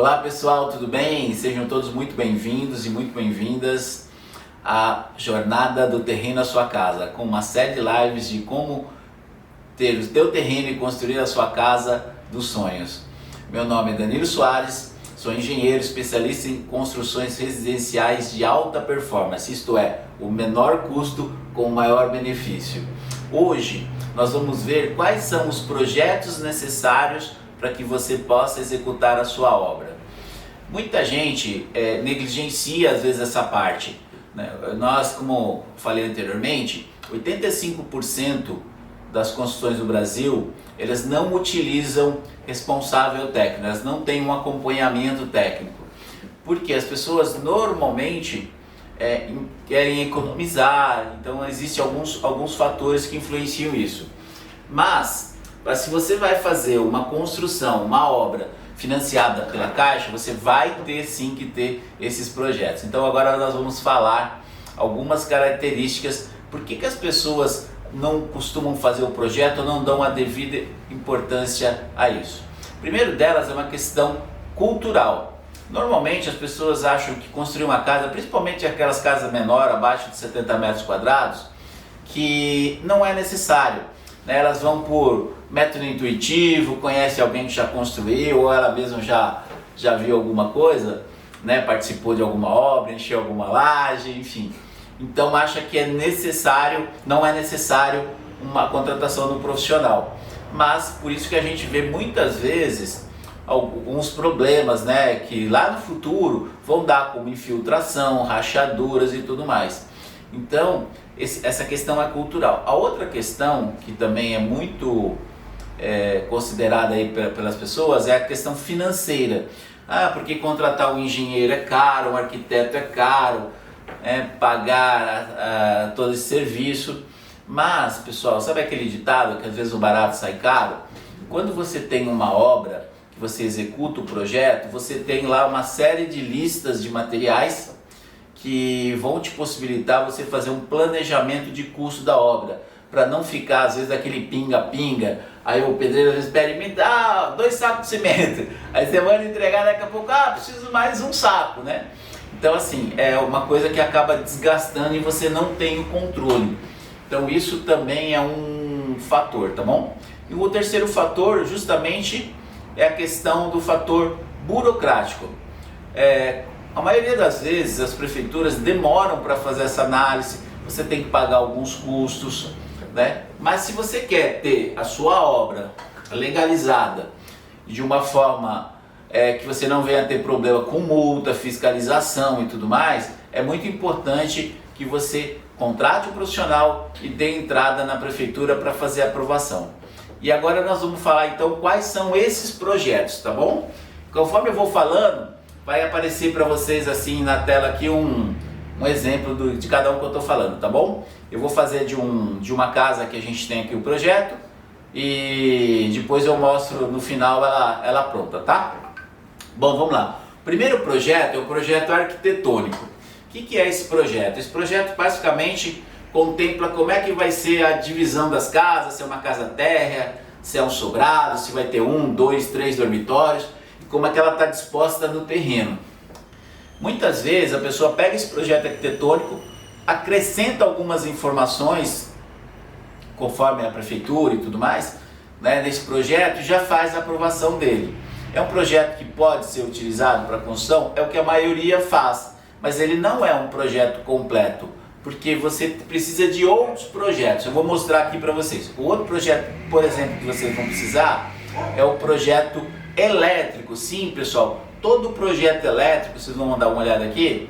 Olá pessoal, tudo bem? Sejam todos muito bem-vindos e muito bem-vindas à Jornada do Terreno à Sua Casa, com uma série de lives de como ter o teu terreno e construir a sua casa dos sonhos. Meu nome é Danilo Soares, sou engenheiro especialista em construções residenciais de alta performance, isto é, o menor custo com o maior benefício. Hoje nós vamos ver quais são os projetos necessários para que você possa executar a sua obra. Muita gente negligencia às vezes essa parte, né? Nós, como falei anteriormente, 85% das construções do Brasil, elas não utilizam responsável técnico, elas não têm um acompanhamento técnico, porque as pessoas normalmente querem economizar, então existem alguns fatores que influenciam isso. Mas se você vai fazer uma construção, uma obra financiada pela Caixa, você vai ter sim que ter esses projetos. Então agora nós vamos falar algumas características, por que as pessoas não costumam fazer o projeto ou não dão a devida importância a isso. Primeiro delas é uma questão cultural. Normalmente as pessoas acham que construir uma casa, principalmente aquelas casas menores, abaixo de 70 metros quadrados, que não é necessário. Elas vão por método intuitivo, conhece alguém que já construiu, ou ela mesma já viu alguma coisa, né? Participou de alguma obra, encheu alguma laje, enfim. Então acha que não é necessário uma contratação do profissional. Mas por isso que a gente vê muitas vezes alguns problemas, né? Que lá no futuro vão dar como infiltração, rachaduras e tudo mais. Então essa questão é cultural. A outra questão que também é muito considerada aí pelas pessoas é a questão financeira. Porque contratar um engenheiro é caro, um arquiteto é caro, pagar todo esse serviço. Mas, pessoal, sabe aquele ditado que às vezes o barato sai caro? Quando você tem uma obra, que você executa o projeto, você tem lá uma série de listas de materiais que vão te possibilitar você fazer um planejamento de custo da obra, para não ficar às vezes aquele pinga-pinga, aí o pedreiro às vezes pede, me dá 2 sacos de cimento, aí você manda entregar, daqui a pouco, preciso mais um saco, né? Então assim, é uma coisa que acaba desgastando e você não tem o controle. Então isso também é um fator, tá bom? E o terceiro fator justamente é a questão do fator burocrático. A maioria das vezes as prefeituras demoram para fazer essa análise, você tem que pagar alguns custos, né? Mas se você quer ter a sua obra legalizada de uma forma que você não venha ter problema com multa, fiscalização e tudo mais, é muito importante que você contrate um profissional e dê entrada na prefeitura para fazer a aprovação. E agora nós vamos falar então quais são esses projetos, tá bom? Conforme eu vou falando, vai aparecer para vocês assim na tela aqui um exemplo de cada um que eu estou falando, tá bom? Eu vou fazer de uma casa que a gente tem aqui o projeto e depois eu mostro no final ela pronta, tá? Bom, vamos lá. O primeiro projeto é o projeto arquitetônico. O que é esse projeto? Esse projeto basicamente contempla como é que vai ser a divisão das casas, se é uma casa térrea, se é um sobrado, se vai ter 1, 2, 3 dormitórios, como é que ela está disposta no terreno. Muitas vezes a pessoa pega esse projeto arquitetônico, acrescenta algumas informações, conforme a prefeitura e tudo mais, né, nesse projeto e já faz a aprovação dele. É um projeto que pode ser utilizado para construção, é o que a maioria faz, mas ele não é um projeto completo, porque você precisa de outros projetos. Eu vou mostrar aqui para vocês. O outro projeto, por exemplo, que vocês vão precisar é o projeto elétrico. Sim, pessoal, todo projeto elétrico, vocês vão dar uma olhada aqui,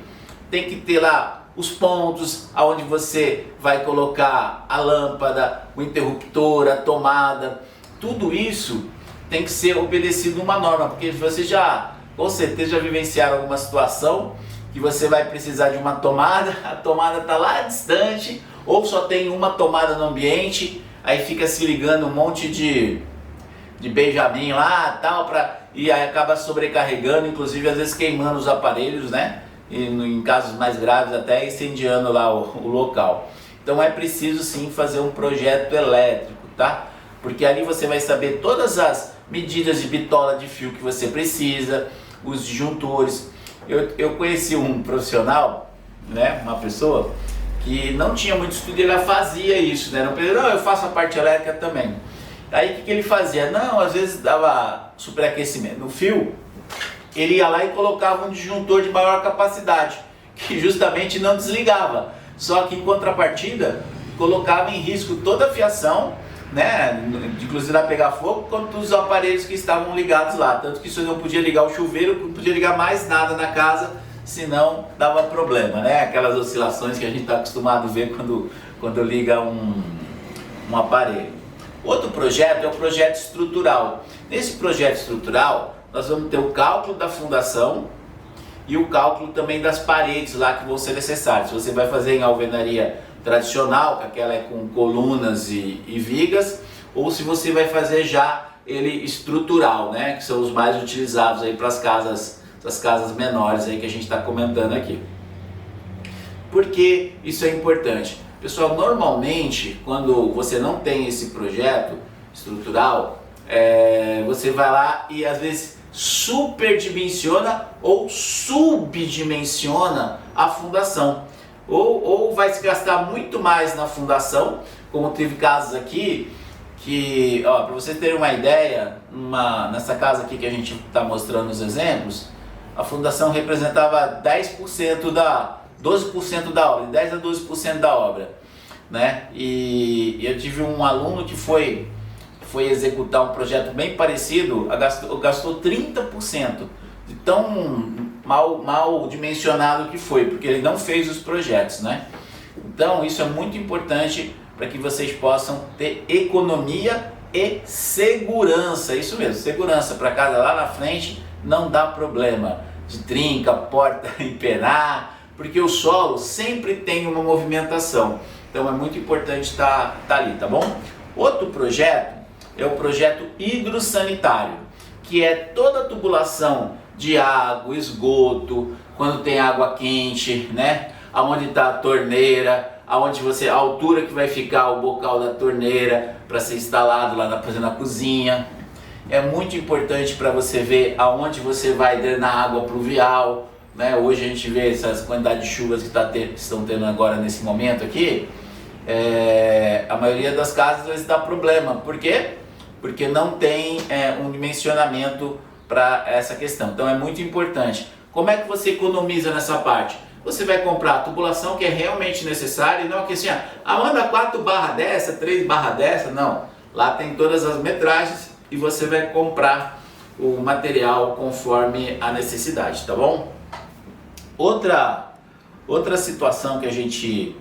tem que ter lá os pontos aonde você vai colocar a lâmpada, o interruptor, a tomada. Tudo isso tem que ser obedecido uma norma, porque você com certeza já vivenciaram alguma situação que você vai precisar de uma tomada, a tomada está lá distante, ou só tem uma tomada no ambiente, aí fica se ligando um monte de Benjamin lá, tal, e aí acaba sobrecarregando, inclusive às vezes queimando os aparelhos, né? E em casos mais graves até incendiando lá o local. Então é preciso sim fazer um projeto elétrico, tá? Porque ali você vai saber todas as medidas de bitola de fio que você precisa, os disjuntores. Eu conheci um profissional, né, uma pessoa que não tinha muito estudo e ela fazia isso, né? Não, eu faço a parte elétrica também. Aí o que ele fazia? Não, às vezes dava superaquecimento no fio, ele ia lá e colocava um disjuntor de maior capacidade, que justamente não desligava, só que em contrapartida colocava em risco toda a fiação, né? Inclusive a pegar fogo, quanto os aparelhos que estavam ligados lá, tanto que isso não podia ligar o chuveiro, não podia ligar mais nada na casa, senão dava problema, né? Aquelas oscilações que a gente está acostumado a ver quando liga um aparelho. Outro projeto é o projeto estrutural. Nesse projeto estrutural, nós vamos ter o cálculo da fundação e o cálculo também das paredes lá que vão ser necessárias. Se você vai fazer em alvenaria tradicional, que aquela é com colunas e vigas, ou se você vai fazer já ele estrutural, né? Que são os mais utilizados aí para as casas menores aí que a gente está comentando aqui. Por que isso é importante? Pessoal, normalmente quando você não tem esse projeto estrutural, você vai lá e às vezes superdimensiona ou subdimensiona a fundação. Ou vai se gastar muito mais na fundação, como teve casos aqui, que, para vocês terem uma ideia, nessa casa aqui que a gente está mostrando os exemplos, a fundação representava 12% da obra, 10 a 12% da obra, né? E eu tive um aluno que foi executar um projeto bem parecido, gastou 30%, de tão mal dimensionado que foi, porque ele não fez os projetos, né? Então isso é muito importante para que vocês possam ter economia e segurança, isso mesmo, segurança para casa lá na frente, não dá problema de trinca, porta empenar, porque o solo sempre tem uma movimentação, então é muito importante estar ali, tá bom? Outro projeto é o projeto hidrossanitário, que é toda a tubulação de água, esgoto, quando tem água quente, né? Aonde está a torneira, a altura que vai ficar o bocal da torneira para ser instalado lá por exemplo, na cozinha. É muito importante para você ver aonde você vai drenar água pluvial, né? Hoje a gente vê essas quantidades de chuvas que estão tendo agora nesse momento aqui. A maioria das casas vai dar problema. Por quê? Porque não tem um dimensionamento para essa questão. Então é muito importante. Como é que você economiza nessa parte? Você vai comprar a tubulação que é realmente necessária, e não que assim, manda 4 barra dessa, 3 barra dessa, não. Lá tem todas as metragens e você vai comprar o material conforme a necessidade, tá bom? Outra situação que a gente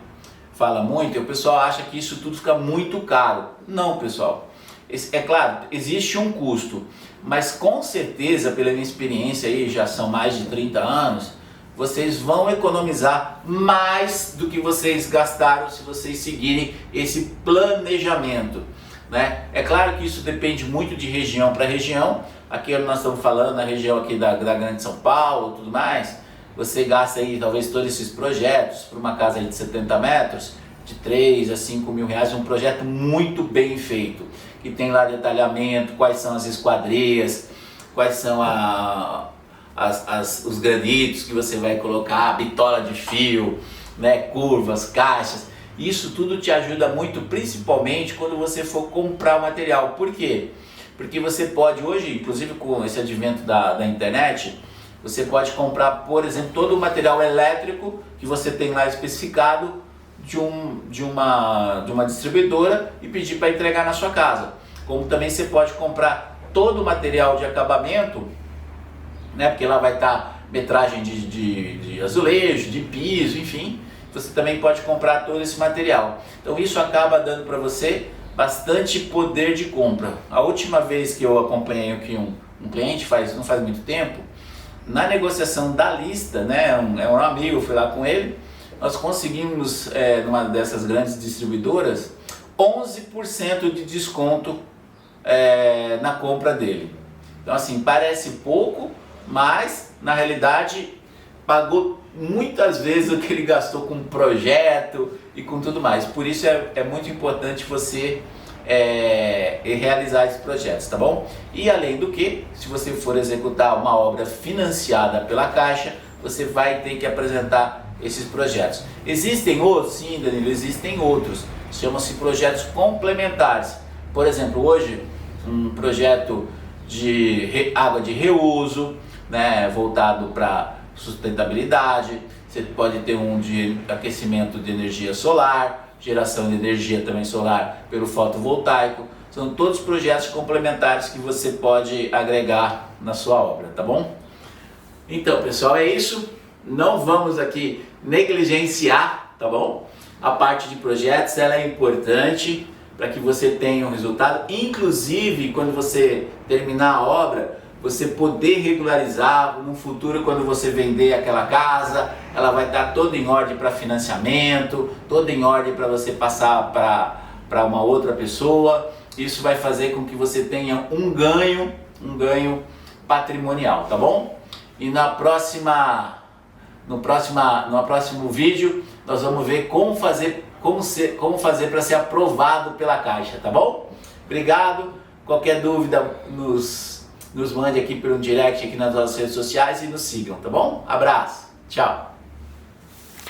fala muito, o pessoal acha que isso tudo fica muito caro. Não, pessoal. É claro, existe um custo, mas com certeza, pela minha experiência aí, já são mais de 30 anos, vocês vão economizar mais do que vocês gastaram se vocês seguirem esse planejamento, né? É claro que isso depende muito de região para região. Aqui nós estamos falando na região aqui da Grande São Paulo e tudo mais. Você gasta aí talvez todos esses projetos para uma casa aí de 70 metros, de 3 a 5 mil reais, um projeto muito bem feito, que tem lá detalhamento, quais são as esquadrias, quais são os granitos que você vai colocar, a bitola de fio, né, curvas, caixas. Isso tudo te ajuda muito, principalmente quando você for comprar o material. Por quê? Porque você pode hoje, inclusive com esse advento da internet, você pode comprar, por exemplo, todo o material elétrico que você tem lá especificado de uma distribuidora e pedir para entregar na sua casa. Como também você pode comprar todo o material de acabamento, né? Porque lá vai estar metragem de azulejo, de piso, enfim. Você também pode comprar todo esse material. Então isso acaba dando para você bastante poder de compra. A última vez que eu acompanhei aqui um cliente, não faz muito tempo, na negociação da lista, né? Um amigo, eu fui lá com ele, nós conseguimos, numa dessas grandes distribuidoras, 11% de desconto na compra dele. Então assim, parece pouco, mas na realidade pagou muitas vezes o que ele gastou com projeto e com tudo mais. Por isso é muito importante você realizar esses projetos, tá bom? E além do que, se você for executar uma obra financiada pela Caixa, você vai ter que apresentar esses projetos. Existem outros? Sim, Danilo, existem outros. Chamam-se projetos complementares. Por exemplo, hoje, um projeto de água de reuso, né, voltado para sustentabilidade. Você pode ter um de aquecimento de energia solar, geração de energia também solar pelo fotovoltaico. São todos projetos complementares que você pode agregar na sua obra, tá bom? Então, pessoal, é isso. Não vamos aqui negligenciar, tá bom? A parte de projetos, ela é importante para que você tenha um resultado. Inclusive, quando você terminar a obra, você poder regularizar no futuro, quando você vender aquela casa, ela vai estar toda em ordem para financiamento, toda em ordem para você passar para uma outra pessoa. Isso vai fazer com que você tenha um ganho patrimonial, tá bom? E no próximo vídeo nós vamos ver como fazer para ser aprovado pela Caixa, tá bom? Obrigado. Qualquer dúvida nos mande aqui por um direct aqui nas nossas redes sociais e nos sigam, tá bom? Abraço. Tchau.